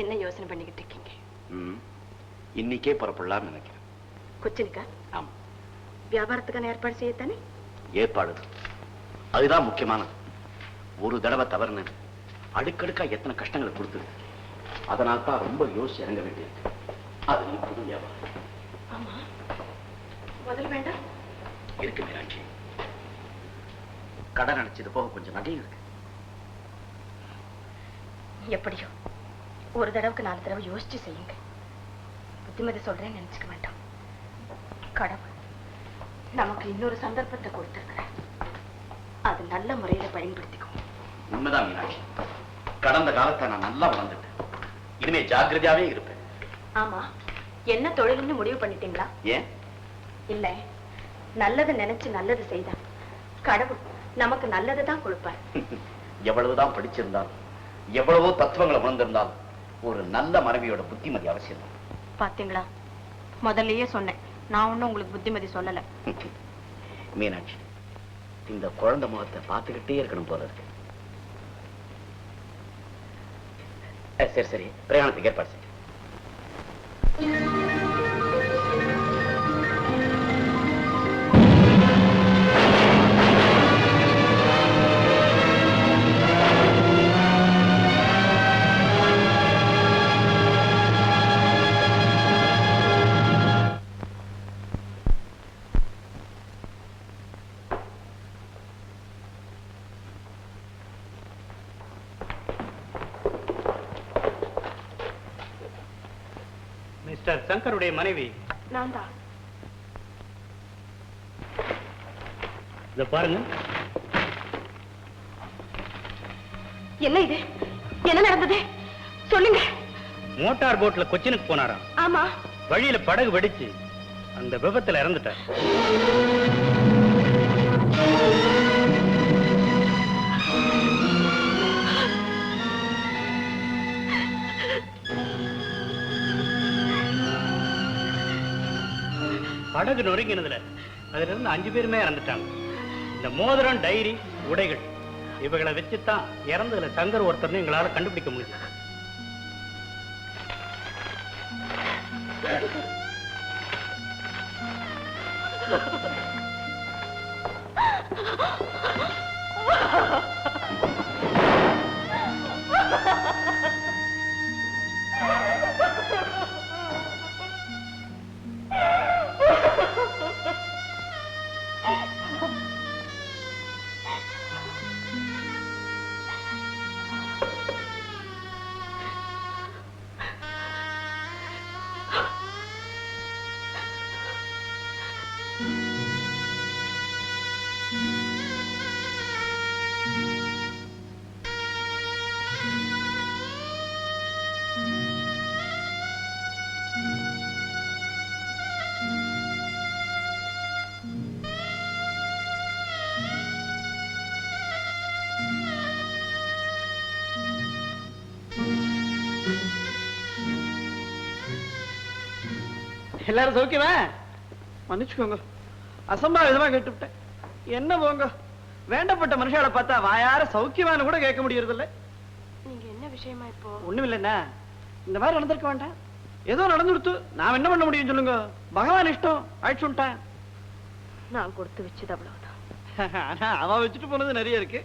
என்ன யோசனை பண்ணிக்கிட்டு இருக்கீங்க? இன்னைக்கே புறப்படலாம்னு நினைக்கிறேன். கொச்சினுக்கா? ஆமா. வியாபாரத்துக்கான ஏற்பாடு செய்யத்தானே? ஏற்பாடு அதுதான் முக்கியமானது. ஒரு தடவை தவறுனது அடுக்கடுக்கா எத்தனை கஷ்டங்களை கொடுத்துது. அதனால தான் ரொம்ப யோசிச்சு இறங்க வேண்டியிருக்கு. அது நீ புது வியாபாரம். ஆமா, முதல் வேண்டாம் இருக்கு மீனாட்சி. கடன் அடைச்சது போக கொஞ்சம் நகையும் இருக்கு. எப்படியோ ஒரு தடவைக்கு 4 தடவை யோசிச்சு செய்யுங்க. புத்திமதி சொல்றேன்னு நினைச்சுக்க வேண்டாம். கடவுள் நமக்கு இன்னொரு சந்தர்ப்பத்தை கொடுத்திருக்கிறார். அது நல்ல முறையில பயன்படுத்திக்கும். உண்மைதான் மீனாட்சி. கடந்த காலத்தை நான் நல்லா வளர்ந்துட்டேன். இனிமே ஜாக்கிரதையாவே இருப்பேன். ஆமா, என்ன தொழில்னு முடிவு பண்ணிட்டீங்களா? ஏன் இல்ல, நல்லது நினைச்சு நல்லது செய்தா கடவுள் நமக்கு நல்லதுதான் கொடுப்பார். எவ்வளவுதான் படிச்சிருந்தாலும் எவ்வளவோ தத்துவங்களை உணர்ந்திருந்தாலும் ஒரு நல்ல மனைவியோட புத்திமதி அவசியம் தான். பாத்தீங்களா, முதல்லயே சொன்னேன். நான் ஒண்ணும் உங்களுக்கு புத்திமதி சொல்லல. மீனாட்சி, இந்த குழந்தை முகத்தை பார்த்துக்கிட்டே இருக்கணும் போல இருக்கு. சரி சரி, பிரயாணத்துக்கு ஏற்பாடு செய்ய. மிஸ்டர் சங்கருடைய மனைவி நான் தான். இத பாருங்க. என்ன இது? என்ன நடந்தது சொல்லுங்க. மோட்டார் போட்ல கொச்சினுக்கு போனாராம். ஆமா. வழியில படகு வெடிச்சு அந்த விபத்துல இறந்துட்டார். படகு நொறுங்கினதுல அதுல இருந்து 5 பேருமே இறந்துட்டாங்க. இந்த மோதிரம், டைரி, உடைகள் இவைகளை வச்சுதான் இறந்ததுல சங்கர் ஒருத்தர்னு எங்களால கண்டுபிடிக்க முடியும். எல்லாரும் சௌக்கியமா? மன்னிச்சுக்கோங்க, அசம்பாவிதமா கேட்டுவிட்டேன். என்ன போங்க, வேண்டப்பட்ட மனுஷால பார்த்தா வாயார சௌக்கியமானு கூட கேட்க முடியறதில்ல. நீங்க என்ன விஷயமா இப்போ? ஒண்ணும் இல்லைன்னா இந்த மாதிரி நடந்திருக்க வேண்டாம். ஏதோ நடந்துடுத்து, நான் என்ன பண்ண முடியும் சொல்லுங்க? பகவான் இஷ்டம், ஆயிடுச்சுட்டான். நான் கொடுத்து வச்சது அவ்வளவுதான். ஆனா அவ வச்சுட்டு போனது நிறைய இருக்கு.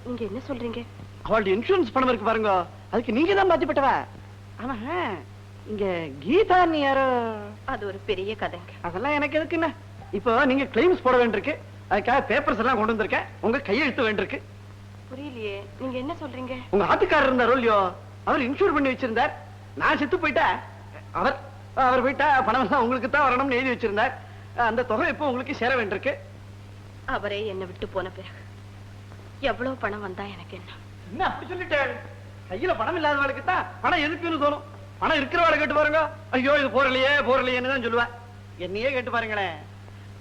நீங்க என்ன சொல்றீங்க? அவளுடைய இன்சூரன்ஸ் பணம் இருக்கு பாருங்க, அதுக்கு நீங்க தான் பாத்திப்பட்டவ. ஆனா இங்க கீதா நீ யாரோ? அது ஒரு பெரிய கதைங்க. அதெல்லாம் எனக்கு எதுக்குன்னு. இப்போ நீங்க கிளைம்ஸ் போட வேண்டியிருக்கு, அதுக்காக பேப்பர்ஸ் எல்லாம் கொண்டு வந்திருக்கேன். உங்க கையெழுத்து வேண்டியிருக்கு. புரியலையே, நீங்க என்ன சொல்றீங்க? உங்க ஆத்துக்காரர் இருந்தாரோ இல்லையோ, அவர் இன்சூர் பண்ணி வச்சிருந்தார். நான் செத்து போயிட்டா அவர் போயிட்டா பணம் எல்லாம் உங்களுக்கு தான் வரணும்னு எழுதி வச்சிருந்தார். அந்த தொகை இப்போ உங்களுக்கு சேர வேண்டியிருக்கு. அவரே என்னை விட்டு போன பிறகு எவ்வளவு பணம் வந்தா எனக்கு என்ன? என்ன அப்படி சொல்லிட்டேன்? கையில பணம் இல்லாதவளுக்கு தான் பணம் எதுக்குன்னு தோணும். பணம் இருக்கிறவளை கேட்டு பாருங்க, ஐயோ இது போறலையேன்னு தான் சொல்லுவேன். என்னையே கேட்டு பாருங்களேன்,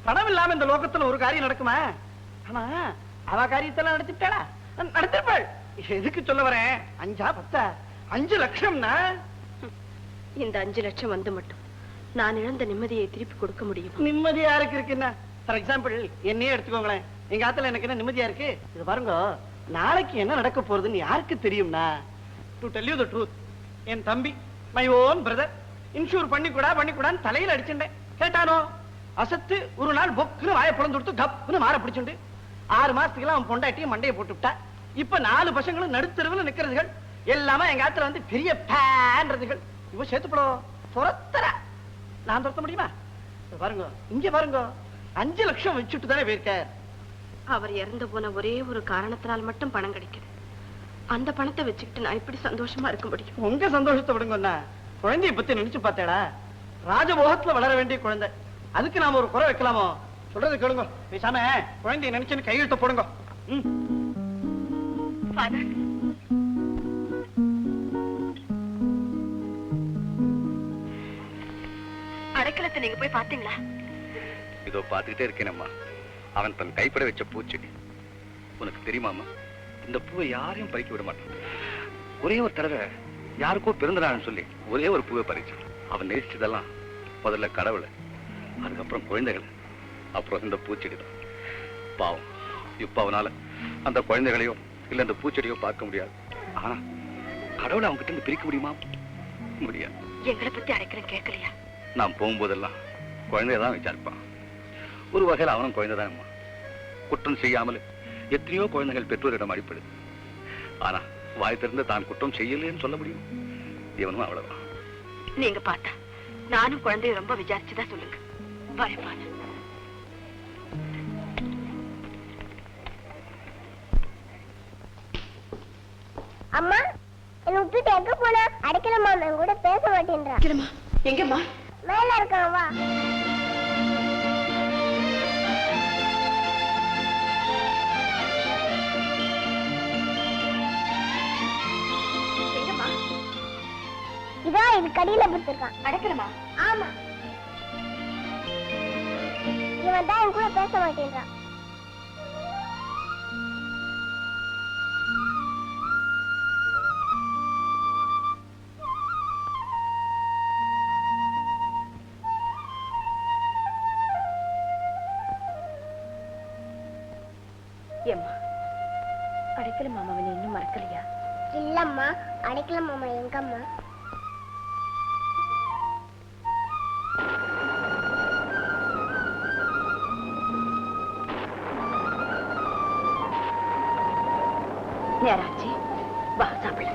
பணம் இல்லாம இந்த லோகத்துல ஒரு காரியம் நடக்குமா? ஆனா அவ காரியத்தெல்லாம் நடத்திட்டாளா? நடத்திருப்பாள். எதுக்கு சொல்ல வரேன், 5 10 5 லட்சம்னா இந்த 5 லட்சம் வந்து மட்டும் நான் இழந்த நிம்மதியை திருப்பி கொடுக்க முடியும்? நிம்மதி யாருக்கு இருக்குன்னா, ஃபார் எக்ஸாம்பிள் என்னையே எடுத்துக்கோங்களேன். எங்க ஆத்துல எனக்கு என்ன நிம்மதியா இருக்கு? இது பாருங்க, நாளைக்கு என்ன நடக்க போறதுன்னு யாருக்கு தெரியும்னா, to tell you the truth, என் தம்பி மை ஓன் பிரதர் இன்சூர் பண்ணிக்கூடான்னு தலையில அடிச்சுட்டேன். கேட்டானோ அசத்து ஒரு நாள் பொக்குன்னு வாயை புலந்து கொடுத்து கப்புன்னு மாற பிடிச்சுண்டு 6 மாசத்துக்குலாம் அவன் பொண்டாட்டியும் மண்டையை போட்டு விட்டா. இப்ப 4 பசங்களும் நடுத்தருவில் நிக்கிறதுகள் எல்லாமே எங்க ஆத்துல வந்து பெரிய பேன்றதுகள். இவ சேர்த்துப்படும் துரத்தரா, நான் துரத்த முடியுமா? பாருங்க இங்க பாருங்க, 5 லட்சம் வச்சுட்டு தானே போயிருக்கார். அவர் இறந்து போன ஒரே ஒரு காரணத்தினால் மட்டும் பணம் கிடைக்குது. அந்த பணத்தை வச்சுக்கிட்டு நான் இப்படி சந்தோஷமா இருக்க முடியும்? உங்க சந்தோஷத்தை விடுங்கண்ணா, குழந்தைய பத்தி நினைச்சு பார்த்தேடா. ராஜபோகத்துல வளர வேண்டிய குழந்தை, அதுக்கு நாம ஒரு குறை வைக்கலாமோ? சொல்றது கேளுங்க, பேசாம குழந்தைய நினைச்சுன்னு கையெழுத்த போடுங்க. அடைக்கலத்தை நீங்க போய் பாத்தீங்களா? இதோ பார்த்துக்கிட்டே இருக்கேனம்மா. அவன் தன் கைப்பட வச்ச பூச்செடி. உனக்கு தெரியுமாம்மா, இந்த பூவை யாரையும் பறிக்க விட மாட்டான். ஒரே ஒரு தடவை யாருக்கோ பிறந்தனான்னு சொல்லி ஒரே ஒரு பூவை பறிச்சான். அவன் நேசிச்சதெல்லாம் முதல்ல கடவுளை, அதுக்கப்புறம் குழந்தைகள், அப்புறம் இந்த பூச்செடி தான். பாவம், இப்ப அவனால அந்த குழந்தைகளையோ இல்ல அந்த பூச்செடியோ பார்க்க முடியாது. ஆனா கடவுளை அவங்க கிட்ட இருந்து பிரிக்க முடியுமா? முடியாது. எங்களை பத்தி அடைக்கலம் கேட்கலையா? நான் போகும்போதெல்லாம் குழந்தையதான் விசாரிப்பான். ஒரு வகையில் அவனும் குழந்தைதான். குற்றம் செய்யாமல் எத்தனையோ குழந்தைகள் பெற்றோரிடம் அடிப்படுது. ஆனா வாய் திறந்து தான் குற்றம் செய்யலன்னு சொல்ல முடியும். இவனும் அவ்வளவுதான். நீங்க பார்த்தா நானும் குழந்தைய ரொம்ப விசாரிச்சுதான் சொல்லுங்க. வரப்பான அம்மா, என்ன விட்டுட்டு எங்க போனா? அடைக்கலமா என் கூட பேச மாட்டேன்றா. எங்கம்மா? மேல இருக்கான், வா. எங்கம்மா? இதான் இது கடியில புத்திருக்கான். அடைக்கலமா? ஆமா, இவன் தான் என் கூட பேச மாட்டேன்றான். ஏம்மா, அடைக்கல மாமாவனை இன்னும் மறக்கலையா? இல்லம்மா, அடைக்கல மாமா எங்கம்மா? நேராச்சு, வா சாப்பிட.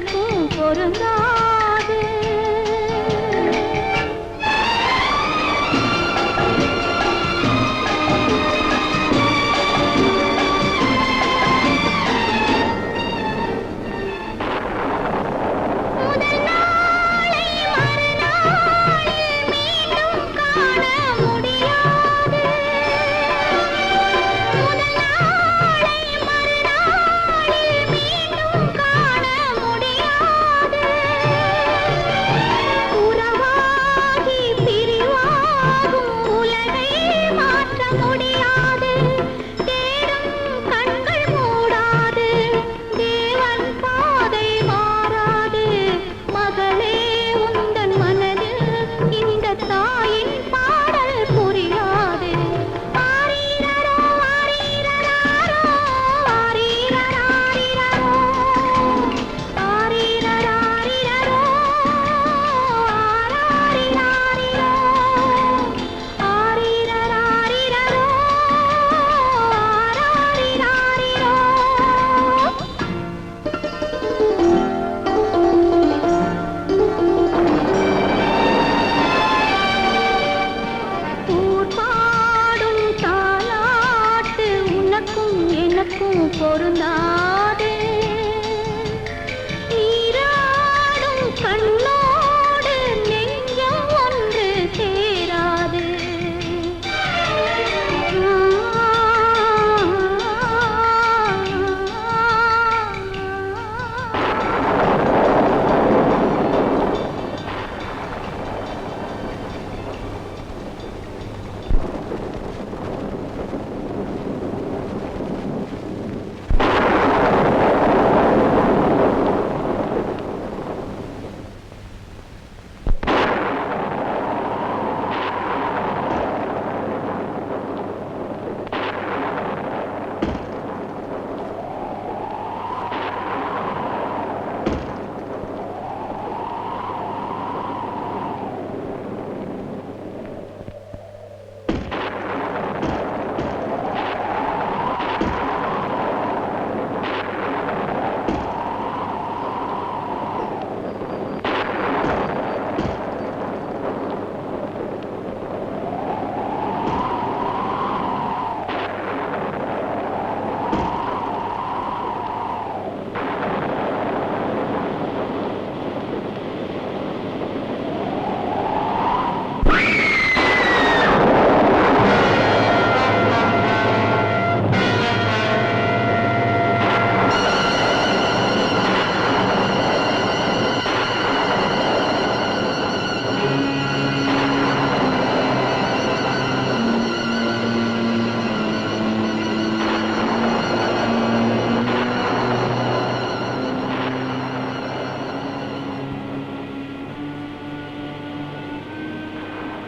உனக்கும் பொருந்தாது.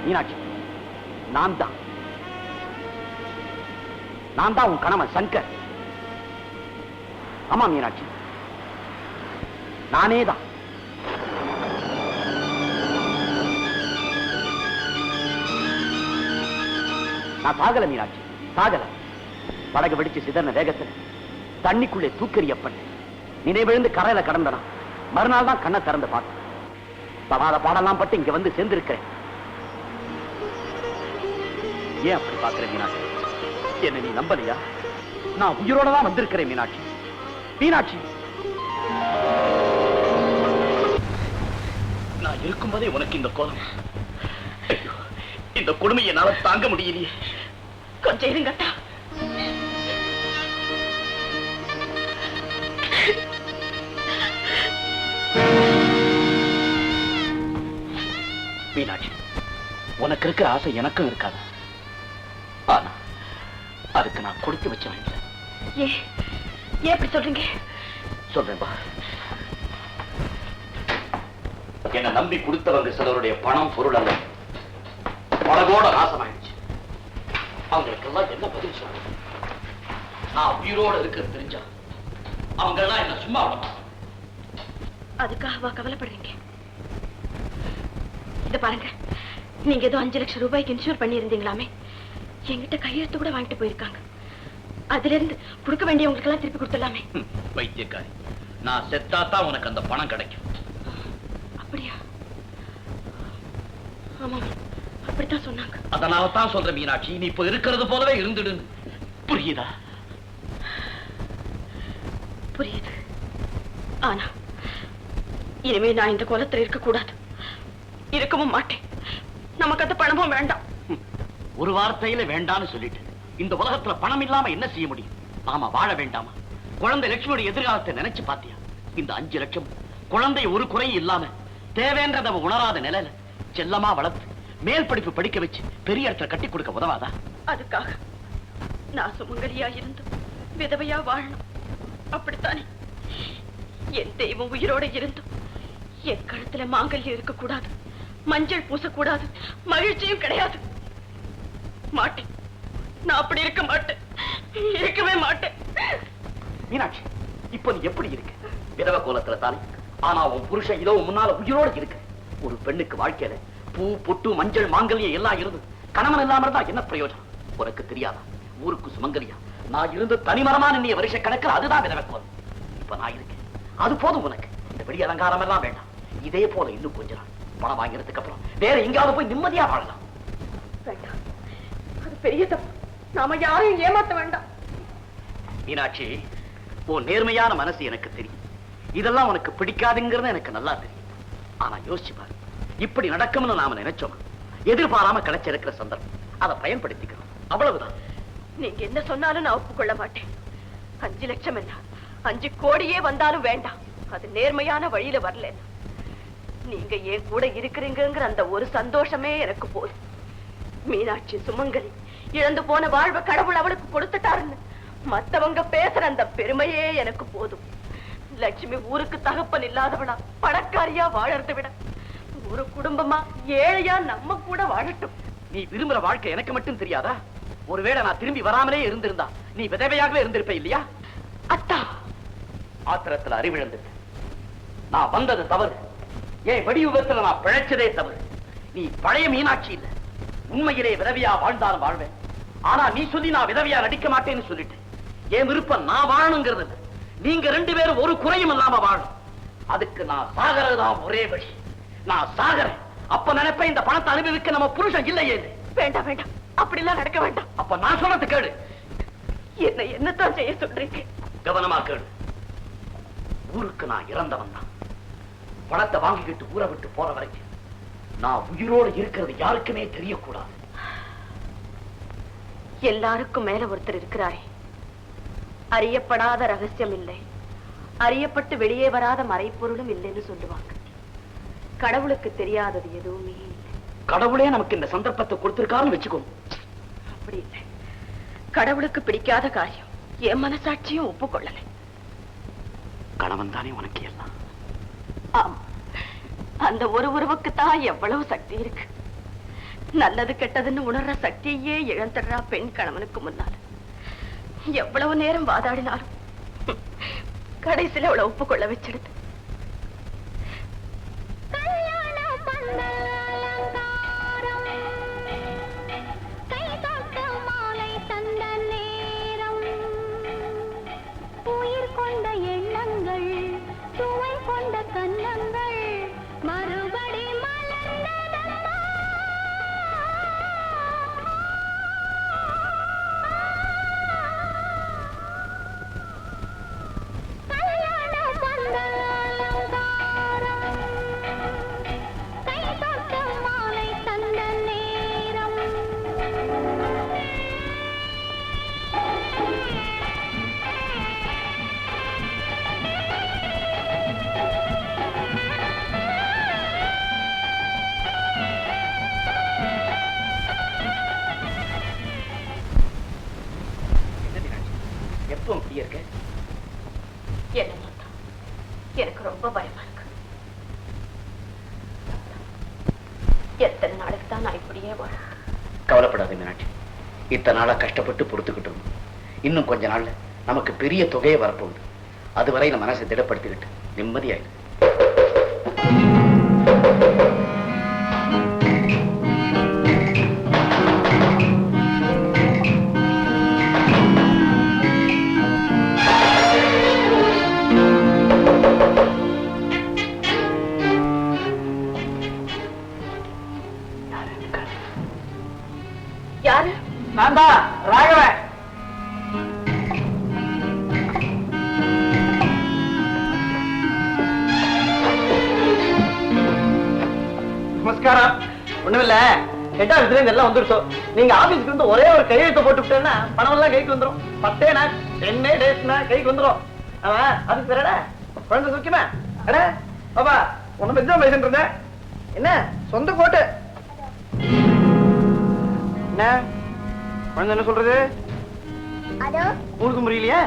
மீனாட்சி, நான் தான் உன் கணவன் சங்கர். ஆமா மீனாட்சி, நானே தான். நான் சாகல மீனாட்சி, சாகல. படகு வெடிச்சு சிதறின வேகத்தில் தண்ணிக்குள்ளே தூக்கெறியப்பட்டு நினைவிழுந்து கரையில கடந்தனா மறுநாள் தான் கண்ணை திறந்து பார்த்தேன். சமாத பாடலாம் பட்டு இங்க வந்து சேர்ந்திருக்கிறேன். ஏன் அப்படி பாக்குற மீனாட்சி? என்ன நீ நம்பலையா? நான் உயிரோட தான் வந்திருக்கிறேன் மீனாட்சி. மீனாட்சி, நான் இருக்கும்போதே உனக்கு இந்த கோலம். இந்த கொடுமையை என்னால தாங்க முடியலையே. கொஞ்சம் இருங்கட்டா. மீனாட்சி, உனக்கு இருக்கிற ஆசை எனக்கும் இருக்காது. ஆனா அதுக்கு நான் கொடுத்து வச்ச வேண்டிய. ஏன் எப்படி சொல்றீங்க? சொல்றேன்பா. என்னை நம்பி கொடுத்தவங்க சிலருடைய பணம் பொருள் அல்ல படகோட நாசமாயிடுச்சு. அவங்களுக்கெல்லாம் என்ன பதில் சொல்ற? நான் உயிரோட இருக்கிறது தெரிஞ்சா அவங்க எல்லாம் என்ன சும்மா விட மாட்டாங்க. அதுக்காகவா கவலைப்படுறீங்க? இத பாருங்க, நீங்க ஏதோ 5 லட்சம் ரூபாய்க்கு இன்சூர் பண்ணி இருந்தீங்களாமே, என்கிட்ட கையெழுத்து கூட வாங்கிட்டு போயிருக்காங்க. அதுல இருந்து கொடுக்க வேண்டியவங்களுக்கு எல்லாம் திருப்பி கொடுத்துடலாமே. வைத்தியக்காரி, நான் செத்தாத்தான் உனக்கு அந்த பணம் கிடைக்கும். அப்படியா? ஆமா, அப்படித்தான் சொன்னாங்க. அதனால தான் சொல்றேன் மீனாட்சி, நீ இப்ப இருக்கிறது போலவே இருந்துடு. புரியுதா? புரியுது. ஆனா இனிமே நான் இந்த கோலத்துல இருக்க கூடாது, இருக்கவும் மாட்டேன். நமக்கு அந்த பணமும் வேண்டாம். ஒரு வார்த்தையில வேண்டான்னு சொல்லிட்டு இந்த உலகத்துல பணம் இல்லாம என்ன செய்ய முடியும்? நாம வாழ வேண்டாமா? குழந்தை லட்சுமியோட எதிர்காலத்தை நினைச்சு பாத்தியா? இந்த 5 லட்சம் குழந்தை ஒரு குறையும் இல்லாம தேவைன்றத உணராத நிலையில செல்லமா வளர்த்து மேல் படிப்பு படிக்க வச்சு பெரிய இடத்துல கட்டி கொடுக்க உதவாதா? அதுக்காக நான் சுமங்கலியா இருந்து விதவையா வாழணும், அப்படித்தானே? என் தெய்வம் உயிரோட இருந்தும் என் கழுத்துல மாங்கல்யம் இருக்கக்கூடாது, மஞ்சள் பூசக்கூடாது, மகிழ்ச்சியும் கிடையாது. மாட்டேன், நான் அப்படி இருக்க மாட்டேன், இருக்கவே மாட்டேன். மீனாட்சி, இப்ப நீ எப்படி இருக்க? விதவ கோலத்துல தானே, ஆனா உன் புருஷன் இதோ முன்னால உயிரோட இருக்கு. ஒரு பெண்ணுக்கு வாழ்க்கையில பூ பொட்டு மஞ்சள் மாங்கல்யம் எல்லாம் இருந்து கணவன் இல்லாம இருந்தா என்ன பிரயோஜனம்? உனக்கு தெரியாதா? ஊருக்கு சுமங்கலியா நான் இருந்து தனிமரமா நின்னிய வருஷ கணக்கில் அதுதான் விதவ கோலம். இப்ப நான் இருக்கேன், அது போதும் உனக்கு. இந்த வெளி அலங்காரம் எல்லாம் வேண்டாம். இதே போல இன்னும் கொஞ்ச நாள் பணம் வாங்கினதுக்கு அப்புறம் வேற எங்காவது போய் நிம்மதியா வாழலாம். வேண்டாம், அது பெரிய தப்பு. நாம யாரையும் ஏமாத்த வேண்டாம். மீனாட்சி, உன் நேர்மையான மனசு எனக்கு தெரியும். இதெல்லாம் உனக்கு பிடிக்காதுங்கிறது எனக்கு நல்லா தெரியும். ஆனா யோசிச்சு பாரு, இப்படி நடக்கும்னு நாம நினைச்சோம். எதிர்பாராம கிடைச்சிருக்கிற சந்தர்ப்பம், அதை பயன்படுத்திக்கிறோம், அவ்வளவுதான். நீங்க என்ன சொன்னாலும் நான் ஒப்புக்கொள்ள மாட்டேன். 5 லட்சம் என்ன, 5 கோடியே வந்தாலும் வேண்டாம். அது நேர்மையான வழியில வரல. நீங்க என் கூட இருக்கிறீங்கிற அந்த ஒரு சந்தோஷமே எனக்கு போதும். மீனாட்சி சுமங்கலி, இழந்து போன வாழ்வை கடவுள் அவளுக்கு கொடுத்துட்டாருன்னு மத்தவங்க பேசுற அந்த பெருமையே எனக்கு போதும். லட்சுமி ஊருக்கு தகப்பன் இல்லாதவளா பணக்காரியா வாழறதை விட ஒரு குடும்பமா ஏழையா நம்ம கூட வாழட்டும். நீ விரும்புற வாழ்க்கை எனக்கு மட்டும் தெரியாதா? ஒருவேளை நான் திரும்பி வராமலே இருந்திருந்தா நீ விதவையாகவே இருந்திருப்ப இல்லையா? அத்தா, ஆத்திரத்துல அறிவிழந்துட்ட. நான் வந்தது தவறு. ஏன் வெடி விபத்துல நான் பிழைச்சதே தவறு. நீ பழைய மீனாட்சி இல்ல. உண்மையிலே விதவையா வாழ்ந்தாலும் வாழ்வேன். ஆனா நீ சொல்லி நான் விதவையா நடிக்க மாட்டேன்னு சொல்லிட்டு என் விருப்பம் நான் வாழணுங்கிறது. நீங்க 2 பேரும் ஒரு குறையும் இல்லாம வாழும். அதுக்கு நான் சாகரதான் ஒரே வழி. நான் சாகறேன். அப்ப நினைப்ப இந்த பணத்தை அனுபவிக்க நம்ம புருஷன் இல்லையே. வேண்டாம் வேண்டாம், அப்படிலாம் நடக்க வேண்டாம். அப்ப நான் சொன்னது கேளு. என்னத்தான் செய்ய சொல்றீங்க? கவனமா கேளு. ஊருக்கு நான் இறந்தவன் தான். பணத்தை வாங்கிக்கிட்டு ஊரை விட்டு போற வரைக்கும் நான் உயிரோடு இருக்கிறது யாருக்குமே தெரியக்கூடாது. எல்லாருக்கும் மேல ஒருத்தர் இருக்கிறாரே, அறியப்படாத ரகசியம் இல்லை, அறியப்பட்டு வெளியே வராத மறைப்பொருளும் இல்லைன்னு சொல்லுவாங்க. கடவுளுக்கு தெரியாதது எதுவுமே இல்லை. கடவுளே நமக்கு இந்த சந்தர்ப்பத்தை கொடுத்திருக்காருன்னு வச்சுக்கோ. அப்படி இல்லை. கடவுளுக்கு பிடிக்காத காரியம் என் மனசாட்சியும் ஒப்புக்கொள்ளலை. கணவன் தானே உனக்கு எல்லாம். ஆமா, அந்த ஒரு உறவுக்கு தான் எவ்வளவு சக்தி இருக்கு. நல்லது கெட்டதுன்னு உணர்ற சக்தியே இழந்துடுறா பெண் கணவனுக்கு முன்னால. எவ்வளவு நேரம் வாதாடினாலும் கடைசியில அவளை ஒப்புக்கொள்ள வச்சிடுது. உயிர் கொண்ட எண்ணங்கள், சுவை கொண்ட கன்னங்கள் மறுபடி மலர்ந்ததம்மா. கல்யாணம் வந்த அலங்காரம், கை தொட்ட மாலை தந்த நேரம். எப்போ இப்படி இருக்க? என்ன எனக்கு ரொம்ப பயமா இருக்கு. எத்தனை நாளைக்கு தான் நான் இப்படியே வாழ? கவலைப்படாத மீனாட்சி. இத்தனை நாளா கஷ்டப்பட்டு பொறுத்துக்கிட்டு இருந்தோம். இன்னும் கொஞ்ச நாள்ல நமக்கு பெரிய தொகையை வரப்போகுது. அதுவரை நம்ம மனசை திடப்படுத்திக்கிட்டு நிம்மதியாயிரு. நான் தான் ராகவன். நமஸ்காரம். ஒண்ணுமில்ல, ஹெட் ஆபீஸ்ல இருந்து எல்லாம் வந்துருச்சோம். நீங்க ஆபீஸ்க்கு இருந்து ஒரே ஒரு கையெழுத்து போட்டு விட்டேன்னா பணம் எல்லாம் கைக்கு வந்துரும். 10 நாள் 10 டேஸ்னா கைக்கு வந்துரும். அவன் அதுக்கு பேரடா குழந்தை சுக்கியமா அட பாபா ஒண்ணு பெஞ்சா பேசிட்டு இருந்தேன். என்ன சொந்த கோட்டு என்ன குழந்தை என்ன சொல்றது? அதோ உங்களுக்கு புரியலையா?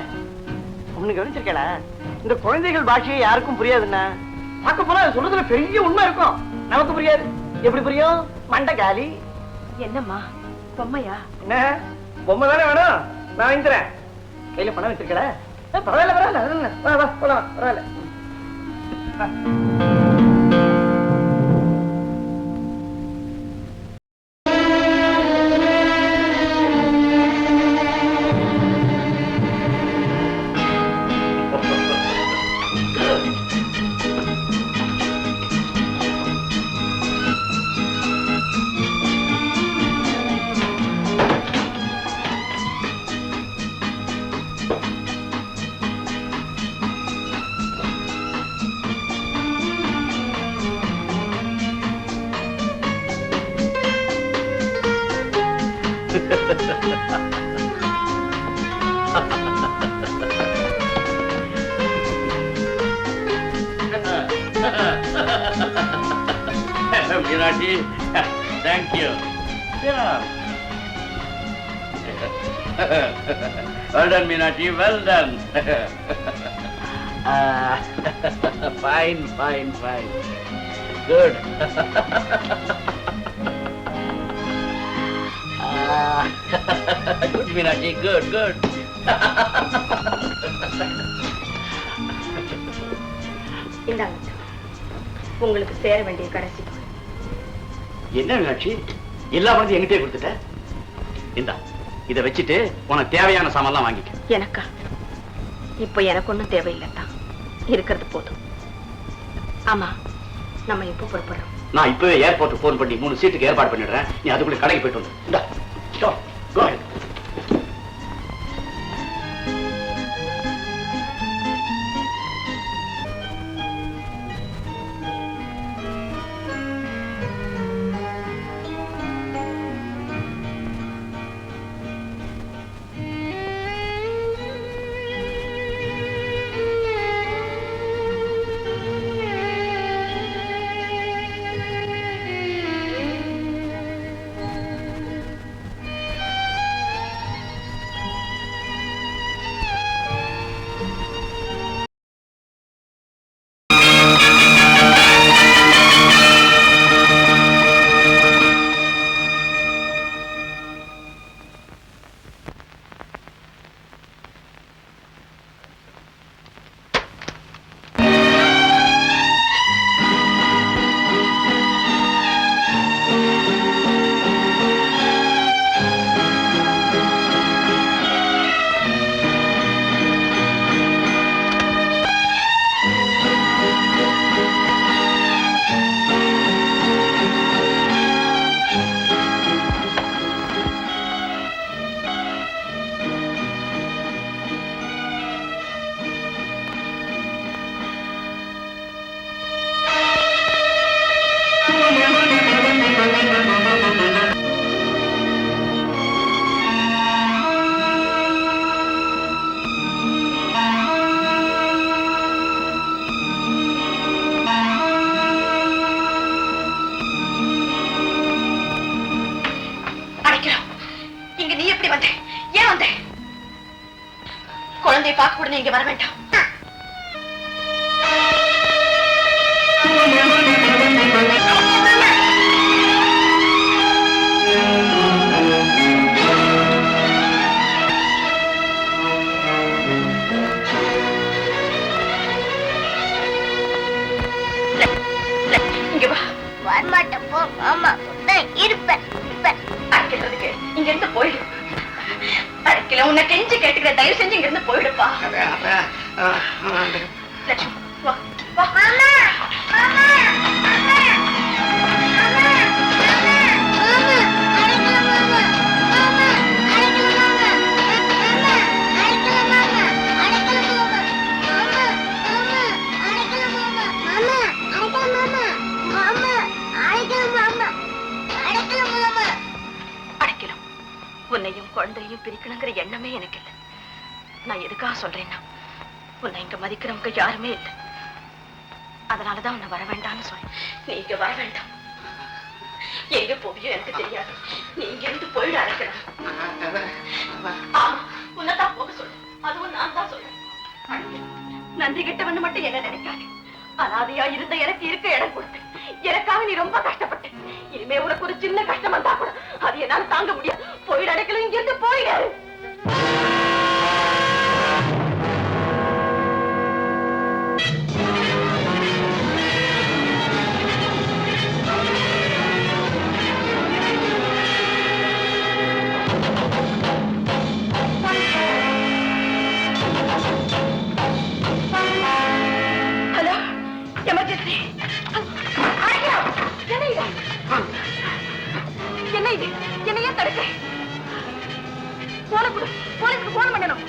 ஒண்ணு கவனிச்சிருக்கல, இந்த குழந்தைகள் பாஷையை யாருக்கும் புரியாதுன்னா பார்க்க போனா அது சொல்றதுல பெரிய உண்மை இருக்கும். நமக்கு புரியாது. எப்படி புரியும்? மண்டை காலி. என்னம்மா பொம்மையா? என்ன பொம்மை தானே வேணும்? நான் வாங்கி தரேன். கையில பணம் வச்சிருக்கல? பரவாயில்ல பரவாயில்ல, வா வா போலாம், பரவாயில்ல. Meenakshi, thank you. Yeah. Well done, Meenakshi, well done. Fine, fine, fine. Good. Good, Meenakshi, good, good. இந்தாங்க உங்களுக்கு சேர வேண்டிய கடைசி பொருள். என்ன மீனாட்சி, எல்லா பணத்தையும் எங்கிட்டே கொடுத்துட்ட? இந்தா, இதை வச்சுட்டு உனக்கு தேவையான சாமான்லாம் வாங்கிக்க. எனக்கா? இப்போ எனக்கு ஒண்ணும் தேவையில்லைத்தான், இருக்கிறது போதும். ஆமா, நம்ம எப்போ புறப்படுறோம்? நான் இப்பவே ஏர்போர்ட் போன் பண்ணி 3 சீட்டுக்கு ஏற்பாடு பண்ணிடுறேன். நீ அதுக்குள்ள கடைக்கு போயிட்டு வந்து. இந்தா, go ahead. குழந்தையை பார்க்க கூட நீங்க வர வேண்டாம். இங்க வா. வரமாட்டேன் போ. ஆமா இருப்பேன் அடிக்கிறதுக்கு இங்க இருந்து போயிடு. அடிக்கல உன்னை கெஞ்சி கேட்டுக்கிற, தயவு செஞ்சு இங்க இருந்து போயிடுப்பா. லட்சுமி வா வா. உன்னையும் குழந்தையும் பிரிக்கணுங்கிற எண்ணமே எனக்கு இல்லை. நான் எதுக்காக சொல்றேன்னா, உன்னை இங்க மதிக்கிறவங்க யாருமே இல்லை. அதனாலதான் உன்னை வர வேண்டாம்னு சொல்றேன். நீ இங்க வர வேண்டாம். எங்க போவியோ எனக்கு தெரியாது. நீ இங்க இருந்து போயிட அழைக்கணும். ஆமா, உன்னதான் போக சொல்றேன். அதுவும் நான் தான் சொல்றேன். நன்றி கிட்டவன்னு மட்டும் என்ன நினைக்காது. அனாதையா இருந்த எனக்கு இருக்க இடம் கொடுத்து எனக்காக நீ ரொம்ப கஷ்டப்பட்ட. இனிமே உனக்கு ஒரு சின்ன கஷ்டம் வந்தா கூட அது என்னால தாங்க முடியாது. போயிட அடைக்கல, இங்க இருந்து போயிடு. Hello, emergency. என்ன இது? என்ன இது? என்னையே தடுக்க போன கொடு. போலீஸ்க்கு போன் பண்ணணும்.